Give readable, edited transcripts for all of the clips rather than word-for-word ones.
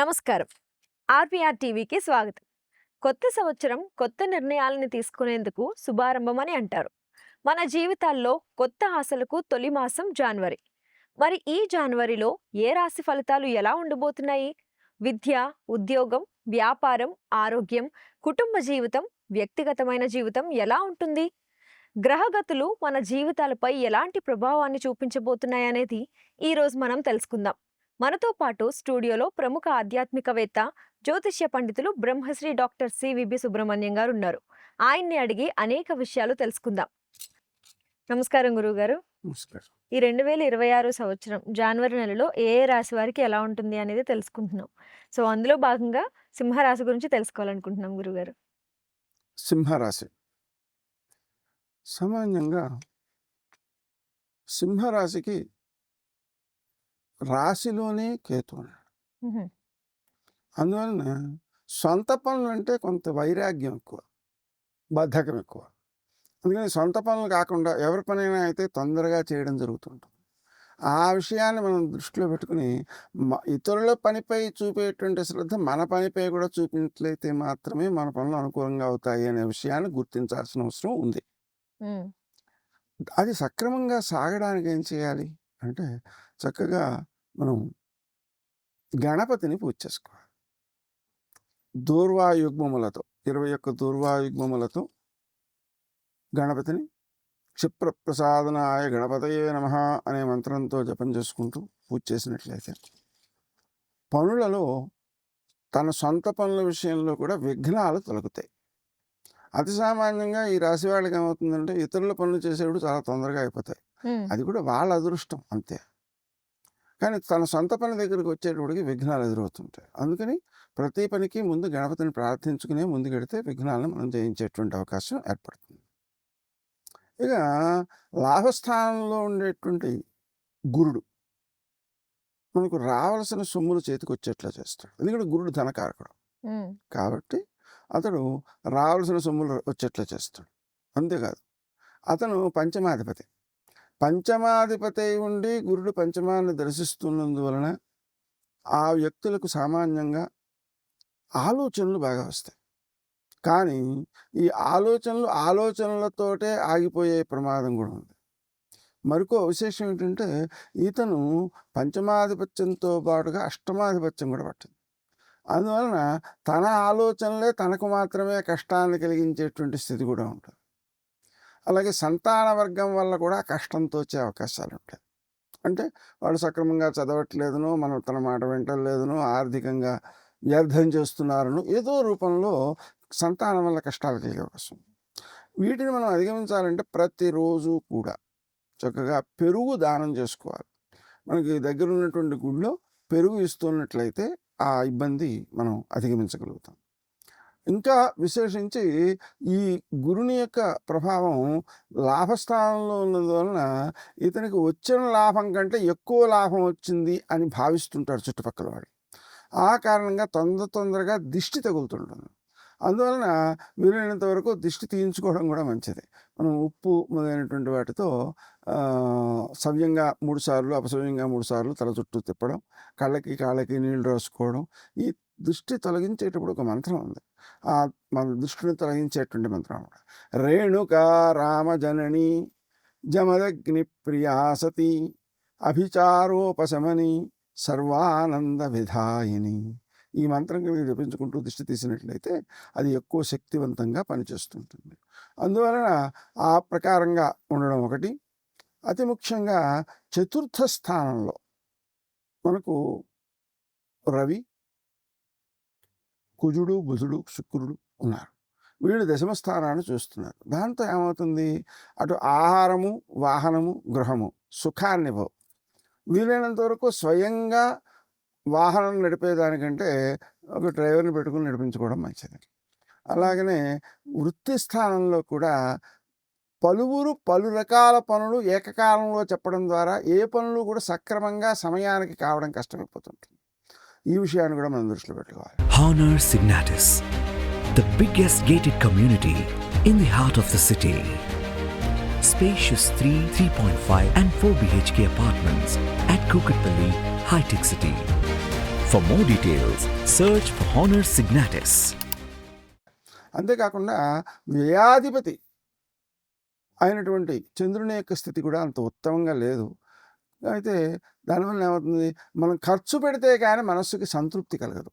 నమస్కారం. ఆర్‌పిఆర్ టీవీకి స్వాగతం. కొత్త సంవత్సరం కొత్త నిర్ణయాలను తీసుకునేందుకు శుభారంభం అని అంటారు. మన జీవితాల్లో కొత్త ఆశలకు తొలి మాసం జనవరి. మరి ఈ జనవరిలో ఏ రాశి ఫలితాలు ఎలా ఉండబోతున్నాయి? విద్య, ఉద్యోగం, వ్యాపారం, ఆరోగ్యం, కుటుంబ జీవితం, వ్యక్తిగతమైన జీవితం ఎలా ఉంటుంది? గ్రహగతులు మన జీవితాలపై ఎలాంటి ప్రభావాన్ని చూపించబోతున్నాయనేది ఈరోజు మనం తెలుసుకుందాం. మనతో పాటు స్టూడియోలో ప్రముఖ ఆధ్యాత్మికవేత్త, జ్యోతిష్య పండితులు బ్రహ్మశ్రీ డాక్టర్ సివిబి సుబ్రహ్మణ్యం గారు ఉన్నారు. ఆయన్ని అడిగి అనేక విషయాలు తెలుసుకుందాం. నమస్కారం గురువుగారు. నమస్కారం. ఈ 2026 సంవత్సరం జనవరి నెలలో ఏ రాశి వారికి ఎలా ఉంటుంది అనేది తెలుసుకుంటున్నాం. సో అందులో భాగంగా సింహరాశి గురించి తెలుసుకోవాలనుకుంటున్నాం గురుగారు. సింహరాశి సామాన్యంగా సింహరాశికి రాశిలోనే కేతు ఉన్నాడు. అందువలన సొంత పనులు అంటే కొంత వైరాగ్యం ఎక్కువ, బద్ధకం ఎక్కువ. అందుకని సొంత పనులు కాకుండా ఎవరి పనైనా అయితే తొందరగా చేయడం జరుగుతుంటుంది. ఆ విషయాన్ని మనం దృష్టిలో పెట్టుకుని ఇతరుల పనిపై చూపేటువంటి శ్రద్ధ మన పనిపై కూడా చూపినట్లయితే మాత్రమే మన పనులు అనుకూలంగా అవుతాయి అనే విషయాన్ని గుర్తించాల్సిన అవసరం ఉంది. అది సక్రమంగా సాగడానికి ఏం చేయాలి అంటే చక్కగా మనం గణపతిని పూజ చేసుకోవాలి. దూర్వాయుగ్మములతో 21 దూర్వాయుగ్మములతో గణపతిని క్షిప్రప్రసాదనాయ గణపతయే నమః అనే మంత్రంతో జపం చేసుకుంటూ పూజ చేసినట్లయితే పనులలో తన సొంత పనుల విషయంలో కూడా విఘ్నాలు తొలగుతాయి. అతి సామాన్యంగా ఈ రాశి వాళ్ళకి ఏమవుతుందంటే ఇతరుల పనులు చేసేప్పుడు చాలా తొందరగా అయిపోతాయి. అది కూడా వాళ్ళ అదృష్టం అంతే. కానీ తన సొంత పని దగ్గరికి వచ్చేటప్పటికి విఘ్నాలు ఎదురవుతుంటాయి. అందుకని ప్రతి పనికి ముందు గణపతిని ప్రార్థించుకునే ముందుకెడితే విఘ్నాలను మనం జయించేటువంటి అవకాశం ఏర్పడుతుంది. ఇక లాభస్థానంలో ఉండేటువంటి గురుడు మనకు రావాల్సిన సొమ్ములు చేతికి వచ్చేట్లా చేస్తాడు. ఎందుకంటే గురుడు ధనకారకుడు కాబట్టి అతడు రావాల్సిన సొమ్ములు వచ్చేట్లా చేస్తాడు. అంతేకాదు అతను పంచమాధిపతి. పంచమాధిపతి ఉండి గురుడు పంచమాన్ని దర్శిస్తున్నందువలన ఆ వ్యక్తులకు సామాన్యంగా ఆలోచనలు బాగా వస్తాయి. కానీ ఈ ఆలోచనలతోటే ఆగిపోయే ప్రమాదం కూడా ఉంది. మరొక విశేషం ఏంటంటే ఇతను పంచమాధిపత్యంతో పాటుగా అష్టమాధిపత్యం కూడా పట్టింది. అందువలన తన ఆలోచనలే తనకు మాత్రమే కష్టాన్ని కలిగించేటువంటి స్థితి కూడా ఉంటుంది. అలాగే సంతాన వర్గం వల్ల కూడా కష్టంతో వచ్చే అవకాశాలు ఉంటాయి. అంటే వాడు సక్రమంగా చదవట్లేదునో, మనం తన మాట వింటలేదునో, ఆర్థికంగా వ్యర్థం చేస్తున్నారను ఏదో రూపంలో సంతానం వల్ల కష్టాలు కలిగే అవకాశం. వీటిని మనం అధిగమించాలంటే ప్రతిరోజు కూడా చక్కగా పెరుగు దానం చేసుకోవాలి. మనకి దగ్గర ఉన్నటువంటి గుడిలో పెరుగు ఇస్తున్నట్లయితే ఆ ఇబ్బంది మనం అధిగమించగలుగుతాం. ఇంకా విశేషించి ఈ గురుని యొక్క ప్రభావం లాభస్థానంలో ఉన్నందువలన ఇతనికి వచ్చిన లాభం కంటే ఎక్కువ లాభం వచ్చింది అని భావిస్తుంటాడు చుట్టుపక్కల వాడు. ఆ కారణంగా తొందరగా దిష్టి తగులుతుంటుంది. అందువలన వీలైనంత వరకు దిష్టి తీయించుకోవడం కూడా మంచిది. మనం ఉప్పు మొదలైనటువంటి వాటితో సవ్యంగా 3 సార్లు, అపసవ్యంగా 3 సార్లు తల చుట్టూ తిప్పడం, కాళ్ళకి నీళ్లు రాసుకోవడం. ఈ దృష్టి తొలగించేటప్పుడు ఒక మంత్రం ఉంది. మన దృష్టిని తొలగించేటువంటి మంత్రం అన్నమాట. రేణుకా రామజనని జమదగ్ని ప్రియాసతి అభిచారోపశమని సర్వానంద విధాయిని. ఈ మంత్రం కలిగి జపించుకుంటూ దృష్టి తీసినట్లయితే అది ఎక్కువ శక్తివంతంగా పనిచేస్తుంటుంది. అందువలన ఆ ప్రకారంగా ఉండడం ఒకటి. అతి ముఖ్యంగా చతుర్థ స్థానంలో మనకు రవి, కుజుడు, బుధుడు, శుక్రుడు ఉన్నారు. వీళ్ళు దశమ స్థానాన్ని చూస్తున్నారు. దాంతో ఏమవుతుంది, అటు ఆహారము, వాహనము, గృహము సుఖాన్ని ఇవ్వవు. వీలైనంత వరకు స్వయంగా వాహనం నడిపేదానికంటే ఒక డ్రైవర్ని పెట్టుకుని నడిపించుకోవడం మంచిది. అలాగనే వృత్తి స్థానంలో కూడా పలు రకాల పనులు ఏకకాలంలో చెప్పడం ద్వారా ఏ పనులు కూడా సక్రమంగా సమయానికి కావడం కష్టమైపోతుంటుంది. ఈ విషయాన్ని కూడా మనం దృష్టిలో పెట్టుకోవాలి. Honor Signatus, the biggest gated community in the heart of the city. Spacious 3, 3.5 and 4 BHK apartments at Kukatpalli, High Tech City. For more details, search for Honor Signatus. అంతేకాకుండా వ్యయాధిపతి అయినటువంటి చంద్రుని యొక్క స్థితి కూడా అంత ఉత్తమంగా లేదు. అయితే దానివల్ల ఏమవుతుంది, మనం ఖర్చు పెడితే కానీ మనస్సుకి సంతృప్తి కలగదు.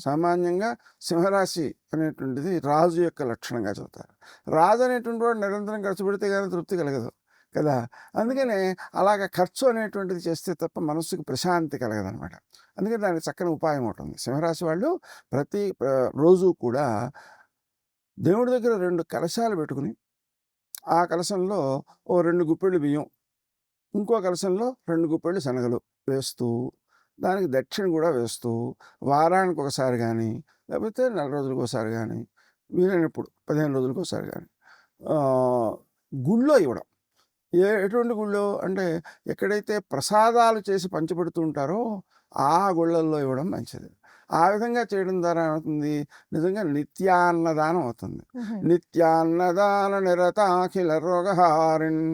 సామాన్యంగా సింహరాశి అనేటువంటిది రాజు యొక్క లక్షణంగా చెబుతారు. రాజు అనేటువంటి వాడు నిరంతరం ఖర్చు పెడితే కానీ తృప్తి కలగదు కదా. అందుకనే అలాగ ఖర్చు అనేటువంటిది చేస్తే తప్ప మనస్సుకి ప్రశాంతి కలగదనమాట. అందుకని దానికి చక్కని ఉపాయం ఉంటుంది. సింహరాశి వాళ్ళు ప్రతి రోజు కూడా దేవుడి దగ్గర 2 కలశాలు పెట్టుకుని, ఆ కలశంలో ఓ 2 గుప్పెళ్ళు బియ్యం, ఇంకో కలశంలో 2 గుప్పెళ్ళు శనగలు వేస్తూ, దానికి దక్షిణ కూడా వేస్తూ, వారానికి ఒకసారి కానీ లేకపోతే 4 రోజులకు ఒకసారి కానీ, వీలైనప్పుడు 15 రోజులకు ఒకసారి కానీ గుళ్ళో ఇవ్వడం. ఎటువంటి గుళ్ళో అంటే ఎక్కడైతే ప్రసాదాలు చేసి పంచిపెడుతూ ఉంటారో ఆ గుళ్ళల్లో ఇవ్వడం మంచిది. ఆ విధంగా చేయడం ద్వారా ఏమవుతుంది, నిజంగా నిత్యాన్నదానం అవుతుంది. నిత్యాన్నదాన నిరతాఖిల రోగహారిన్.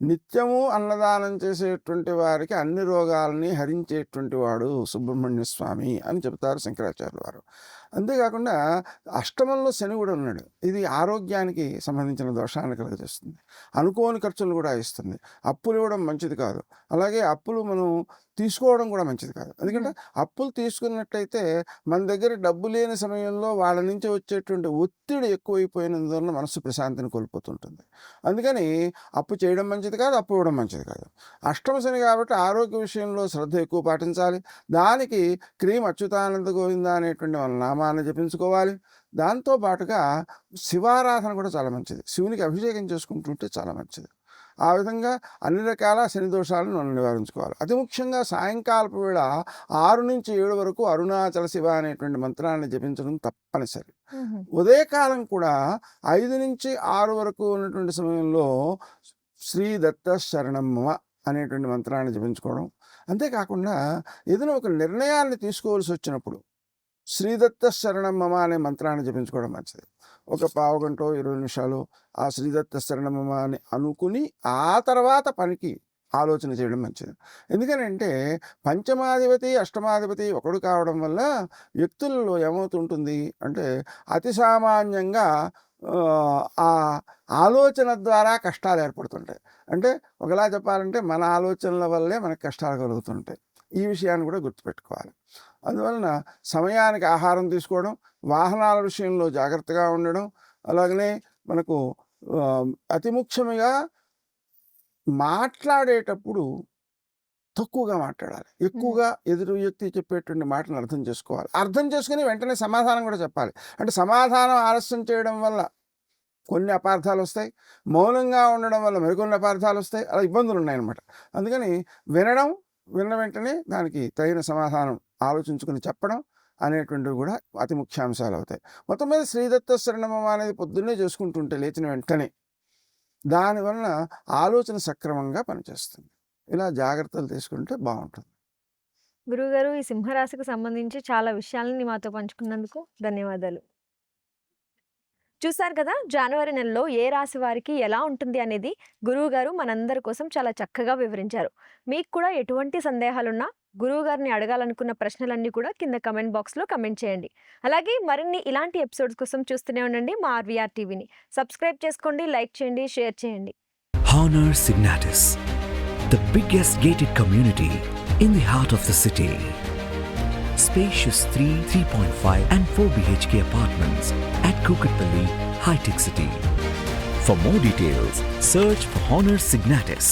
నిత్యము అన్నదానం చేసేటువంటి వారికి అన్ని రోగాలని హరించేటువంటి వాడు సుబ్రహ్మణ్య స్వామి అని చెబుతారు శంకరాచార్యుల వారు. అంతేకాకుండా అష్టమంలో శని కూడా ఉన్నాడు. ఇది ఆరోగ్యానికి సంబంధించిన దోషాన్ని కలుగజేస్తుంది. అనుకోని ఖర్చులు కూడా ఇస్తుంది. అప్పులు ఇవ్వడం మంచిది కాదు. అలాగే అప్పులు మనం తీసుకోవడం కూడా మంచిది కాదు. ఎందుకంటే అప్పులు తీసుకున్నట్టయితే మన దగ్గర డబ్బు లేని సమయంలో వాళ్ళ నుంచి వచ్చేటువంటి ఒత్తిడి ఎక్కువైపోయినందువల్ల మనసు ప్రశాంతిని కోల్పోతుంటుంది. అందుకని అప్పు చేయడం మంచిది కాదు, అప్పు ఇవ్వడం మంచిది కాదు. అష్టమ శని కాబట్టి ఆరోగ్య విషయంలో శ్రద్ధ ఎక్కువ పాటించాలి. దానికి క్రీమ్ అచ్యుతానంద గోవింద అనేటువంటి మన నామాన్ని జపించుకోవాలి. దాంతో పాటుగా శివారాధన కూడా చాలా మంచిది. శివునికి అభిషేకం చేసుకుంటుంటే చాలా మంచిది. ఆ విధంగా అన్ని రకాల శని దోషాలను మనం నివారించుకోవాలి. అతి ముఖ్యంగా సాయంకాలపు వేళ 6 నుంచి 7 వరకు అరుణాచల శివ అనేటువంటి మంత్రాన్ని జపించడం తప్పనిసరి. ఉదయకాలం కూడా 5 నుంచి 6 వరకు ఉన్నటువంటి సమయంలో శ్రీ దత్త శరణమ్మ అనేటువంటి మంత్రాన్ని జపించుకోవడం. అంతేకాకుండా ఏదైనా ఒక నిర్ణయాన్ని తీసుకోవాల్సి వచ్చినప్పుడు శ్రీదత్త శరణమ్మ అనే మంత్రాన్ని జపించుకోవడం మంచిది. ఒక పావు గంట 20 నిమిషాలు ఆ శ్రీదత్త శరణమ్మ అని అనుకుని ఆ తర్వాత పనికి ఆలోచన చేయడం మంచిది. ఎందుకనంటే పంచమాధిపతి అష్టమాధిపతి ఒకడు కావడం వల్ల వ్యక్తులలో ఏమవుతుంటుంది అంటే అతి సామాన్యంగా ఆ ఆలోచన ద్వారా కష్టాలు ఏర్పడుతుంటాయి. అంటే ఒకలా చెప్పాలంటే మన ఆలోచనల వల్లే మనకు కష్టాలు కలుగుతుంటాయి. ఈ విషయాన్ని కూడా గుర్తుపెట్టుకోవాలి. అందువలన సమయానికి ఆహారం తీసుకోవడం, వాహనాల విషయంలో జాగ్రత్తగా ఉండడం, అలాగనే మనకు అతి ముఖ్యంగా మాట్లాడేటప్పుడు తక్కువగా మాట్లాడాలి. ఎక్కువగా ఎదురు వ్యక్తి చెప్పేటువంటి మాటను అర్థం చేసుకోవాలి. అర్థం చేసుకుని వెంటనే సమాధానం కూడా చెప్పాలి. అంటే సమాధానం ఆలస్యం చేయడం వల్ల కొన్ని అపార్థాలు వస్తాయి, మౌనంగా ఉండడం వల్ల మరికొన్ని అపార్థాలు వస్తాయి. అలా ఇబ్బందులు ఉన్నాయన్నమాట. అందుకని విన్న వెంటనే దానికి తగిన సమాధానం ఆలోచించుకుని చెప్పడం అనేటువంటివి కూడా అతి ముఖ్యాంశాలు అవుతాయి. మొత్తం మీద శ్రీదత్త శరణమ్మ అనేది పొద్దున్నే చేసుకుంటుంటే లేచిన వెంటనే దానివల్ల ఆలోచన సక్రమంగా పనిచేస్తుంది. ఇలా జాగ్రత్తలు తీసుకుంటే బాగుంటుంది. గురువుగారు, ఈ సింహరాశికి సంబంధించి చాలా విషయాలని మాతో పంచుకున్నందుకు ధన్యవాదాలు. చూసారు కదా, జనవరి నెలలో ఏ రాశి వారికి ఎలా ఉంటుంది అనేది గురువుగారు మనందరి కోసం చాలా చక్కగా వివరించారు. మీకు కూడా ఎటువంటి సందేహాలున్నా గురువుగారిని అడగాలనుకున్న ప్రశ్నలన్నీ కూడా కింద కమెంట్ బాక్స్లో కమెంట్ చేయండి. అలాగే మరిన్ని ఇలాంటి ఎపిసోడ్స్ కోసం చూస్తూనే ఉండండి మా ఆర్వీఆర్ టీవీని. సబ్స్క్రైబ్ చేసుకోండి, లైక్ చేయండి, షేర్ చేయండి. Honor Signatus, the biggest gated community in the heart of the city. Spacious 3, 3.5 and 4 BHK apartments at Kukatpalli, High Tech City. For more details, search for Honor Signatus.